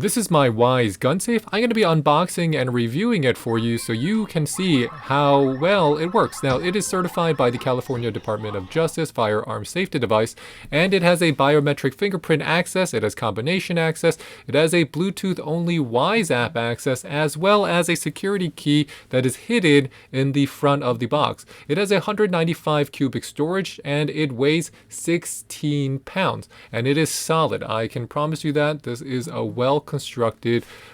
This is my WYZE Gun Safe. I'm going to be unboxing and reviewing it for you so you can see how well it works. Now, it is certified by the California Department of Justice Firearm Safety Device, and it has a biometric fingerprint access, it has combination access, it has a Bluetooth-only WYZE app access, as well as a security key that is hidden in the front of the box. It has 195 cubic storage, and it weighs 16 pounds, and it is solid. I can promise you that this is a well-constructed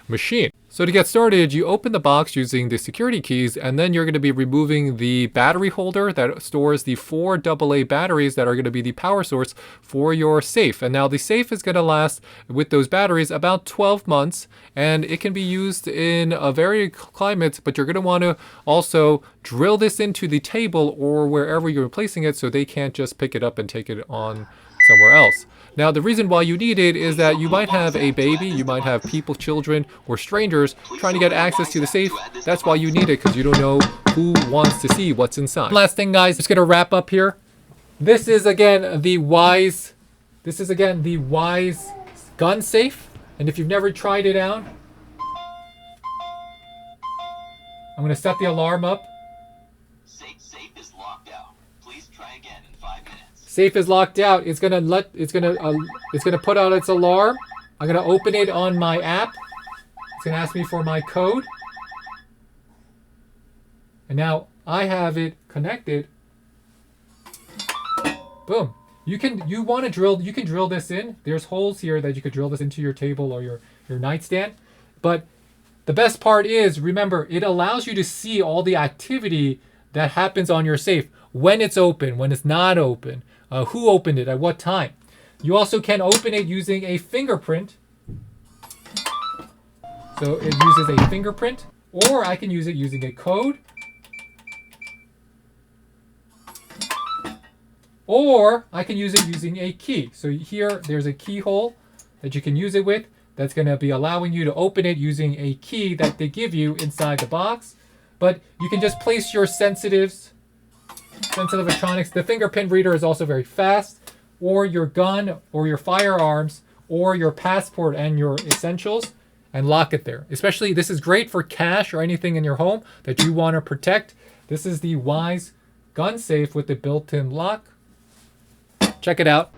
machine. So to get started, you open the box using the security keys, and then you're going to be removing the battery holder that stores the 4 AA batteries that are going to be the power source for your safe. And now the safe is going to last with those batteries about 12 months, and it can be used in a varied climates, but you're going to want to also drill this into the table or wherever you're placing it so they can't just pick it up and take it on somewhere else. Now, the reason why you need it is that you might have a baby, you might have people, children, or strangers trying to get access to the safe. That's why you need it, because you don't know who wants to see what's inside. Last thing, guys, just gonna wrap up here. This is again the WYZE Gun Safe, and if you've never tried it out, I'm gonna set the alarm up. Safe is locked out. Please try again in 5 minutes. Safe is locked out. It's gonna put out its alarm. I'm gonna open it on my app. It's gonna ask me for my code. And now I have it connected. Boom. You can drill this in. There's holes here that you could drill this into your table or your nightstand. But the best part is, remember, it allows you to see all the activity that happens on your safe. When it's open, when it's not open, who opened it, at what time. You also can open it using a fingerprint. So it uses a fingerprint, or I can use it using a code. Or I can use it using a key. So here, there's a keyhole that you can use it with. That's going to be allowing you to open it using a key that they give you inside the box. But you can just place your sensitive electronics. The fingerprint reader is also very fast, or your gun or your firearms or your passport and your essentials, and lock it there. Especially, this is great for cash or anything in your home that you want to protect. This is the WYZE Gun Safe with the built-in lock. Check it out.